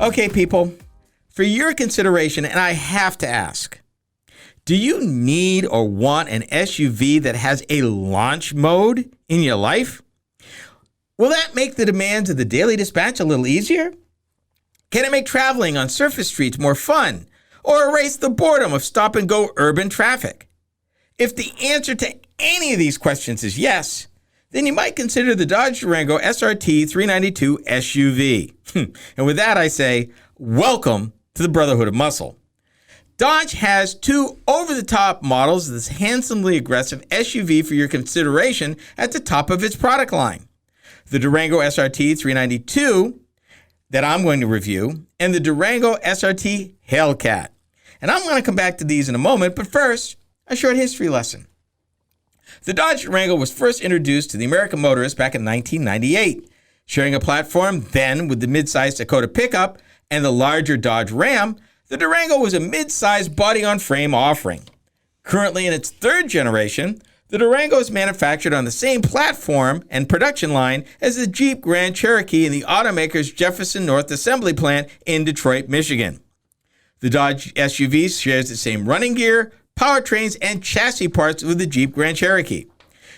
Okay, people, for your consideration, and I have to ask, do you need or want an SUV that has a launch mode in your life? Will that make the demands of the daily dispatch a little easier? Can it make traveling on surface streets more fun or erase the boredom of stop-and-go urban traffic? If the answer to any of these questions is yes, then you might consider the Dodge Durango SRT 392 SUV. And with that, I say, welcome to the Brotherhood of Muscle. Dodge has two over-the-top models of this handsomely aggressive SUV for your consideration at the top of its product line. The Durango SRT 392 that I'm going to review, and the Durango SRT Hellcat. And I'm going to come back to these in a moment, but first, a short history lesson. The Dodge Durango was first introduced to the American motorists back in 1998, sharing a platform then with the mid-sized Dakota pickup and the larger Dodge Ram. The Durango was a mid-sized body-on-frame offering. Currently in its third generation, the Durango is manufactured on the same platform and production line as the Jeep Grand Cherokee in the automaker's Jefferson North Assembly Plant in Detroit, Michigan. The Dodge SUV shares the same running gear, powertrains, and chassis parts with the Jeep Grand Cherokee.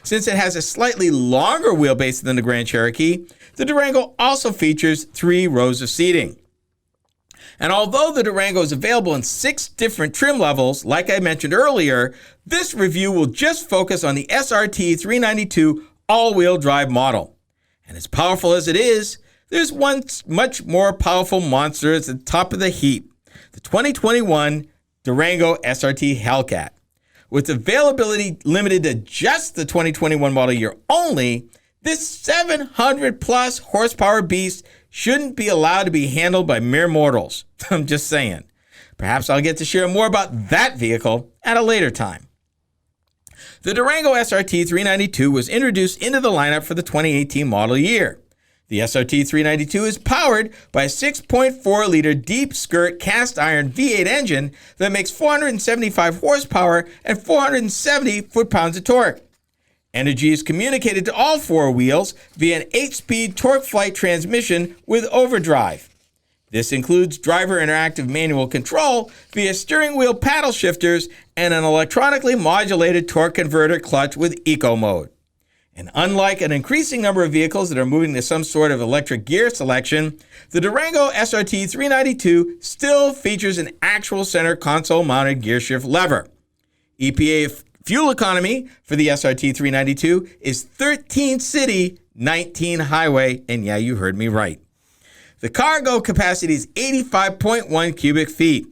Since it has a slightly longer wheelbase than the Grand Cherokee, the Durango also features 3 rows of seating. And although the Durango is available in 6 different trim levels, like I mentioned earlier, this review will just focus on the SRT 392 all-wheel drive model. And as powerful as it is, there's one much more powerful monster at the top of the heap, the 2021 Durango SRT Hellcat. With availability limited to just the 2021 model year only, this 700-plus horsepower beast shouldn't be allowed to be handled by mere mortals. I'm just saying. Perhaps I'll get to share more about that vehicle at a later time. The Durango SRT 392 was introduced into the lineup for the 2018 model year. The SRT 392 is powered by a 6.4-liter deep-skirt cast-iron V8 engine that makes 475 horsepower and 470 foot-pounds of torque. Energy is communicated to all 4 wheels via an 8-speed torque-flight transmission with overdrive. This includes driver interactive manual control via steering wheel paddle shifters and an electronically modulated torque converter clutch with eco mode. And unlike an increasing number of vehicles that are moving to some sort of electric gear selection, the Durango SRT 392 still features an actual center console-mounted gear shift lever. EPA fuel economy for the SRT 392 is 13 city, 19 highway, and yeah, you heard me right. The cargo capacity is 85.1 cubic feet.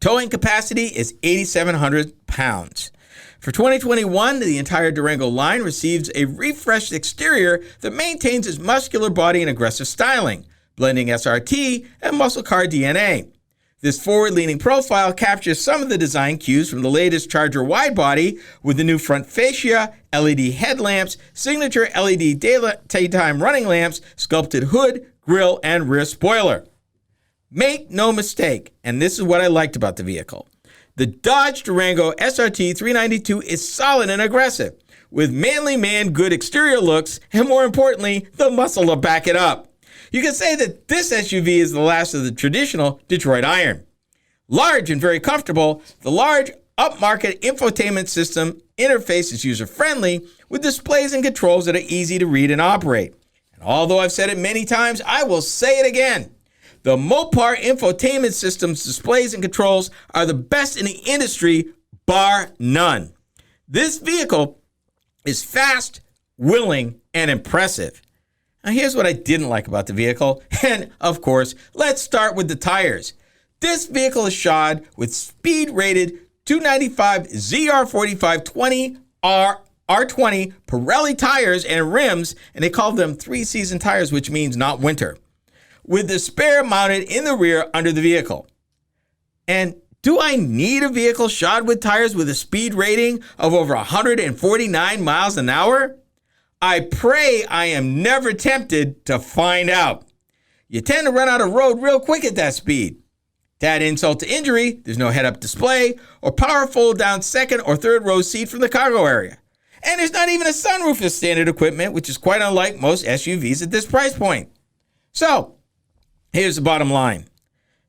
Towing capacity is 8,700 pounds. For 2021, the entire Durango line receives a refreshed exterior that maintains its muscular body and aggressive styling, blending SRT and muscle car DNA. This forward-leaning profile captures some of the design cues from the latest Charger widebody with the new front fascia, LED headlamps, signature LED daytime running lamps, sculpted hood, grille, and rear spoiler. Make no mistake, and this is what I liked about the vehicle. The Dodge Durango SRT 392 is solid and aggressive, with manly man good exterior looks, and more importantly, the muscle to back it up. You can say that this SUV is the last of the traditional Detroit Iron. Large and very comfortable, the large upmarket infotainment system interface is user-friendly with displays and controls that are easy to read and operate. And although I've said it many times, I will say it again. The Mopar infotainment system's displays and controls are the best in the industry, bar none. This vehicle is fast, willing, and impressive. Now here's what I didn't like about the vehicle, and of course, let's start with the tires. This vehicle is shod with speed-rated 295 ZR45 R20 Pirelli tires and rims, and they call them 3-season tires, which means not winter, with the spare mounted in the rear under the vehicle. And do I need a vehicle shod with tires with a speed rating of over 149 miles an hour? I pray I am never tempted to find out. You tend to run out of road real quick at that speed. To add insult to injury, there's no head-up display or power fold-down second or third row seat from the cargo area. And there's not even a sunroof as standard equipment, which is quite unlike most SUVs at this price point. So, here's the bottom line.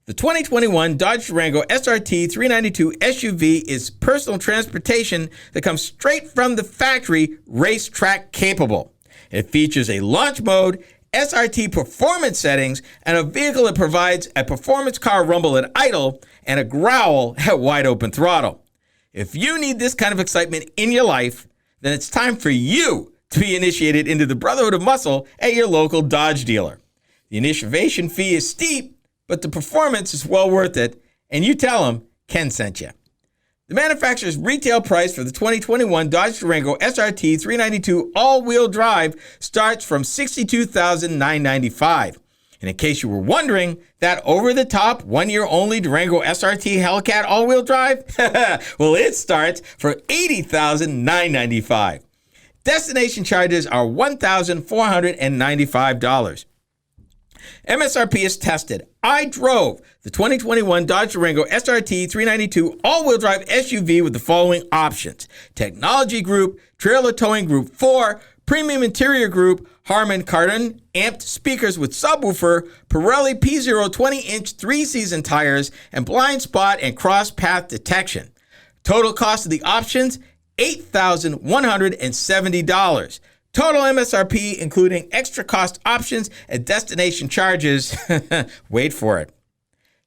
The 2021 Dodge Durango SRT 392 SUV is personal transportation that comes straight from the factory, racetrack capable. It features a launch mode, SRT performance settings, and a vehicle that provides a performance car rumble at idle and a growl at wide open throttle. If you need this kind of excitement in your life, then it's time for you to be initiated into the Brotherhood of Muscle at your local Dodge dealer. The initiation fee is steep, but the performance is well worth it, and you tell them Ken sent you. The manufacturer's retail price for the 2021 Dodge Durango SRT 392 all-wheel drive starts from $62,995. And in case you were wondering, that over-the-top, one-year-only Durango SRT Hellcat all-wheel drive? Well, it starts for $80,995. Destination charges are $1,495. MSRP is tested. I drove the 2021 Dodge Durango SRT 392 all-wheel drive SUV with the following options: Technology Group, Trailer Towing Group 4, Premium Interior Group, Harman Kardon, amped speakers with subwoofer, Pirelli P0 20-inch 3-season tires, and blind spot and cross path detection. Total cost of the options, $8,170. Total MSRP, including extra cost options and destination charges, wait for it,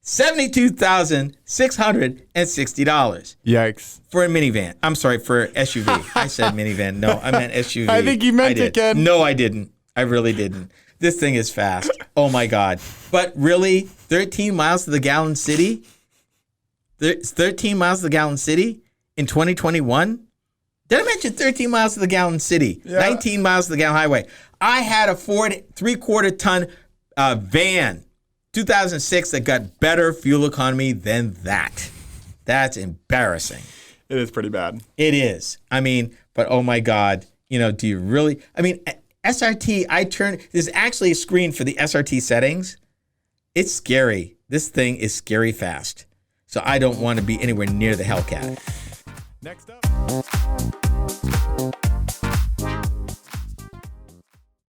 $72,660. Yikes. For a minivan. I'm sorry, for SUV. I said minivan. No, I meant SUV. I think you meant it, Ken. No, I didn't. I really didn't. This thing is fast. Oh, my God. But really, 13 miles to the gallon city? 13 miles to the gallon city in 2021? Did I mention 13 miles to the gallon city? Yeah. 19 miles to the gallon highway. I had a Ford 3/4 ton van, 2006, that got better fuel economy than that. That's embarrassing. It is pretty bad. It is. I mean, but oh my God, do you really? I mean, SRT, there's actually a screen for the SRT settings. It's scary. This thing is scary fast. So I don't want to be anywhere near the Hellcat. Next up.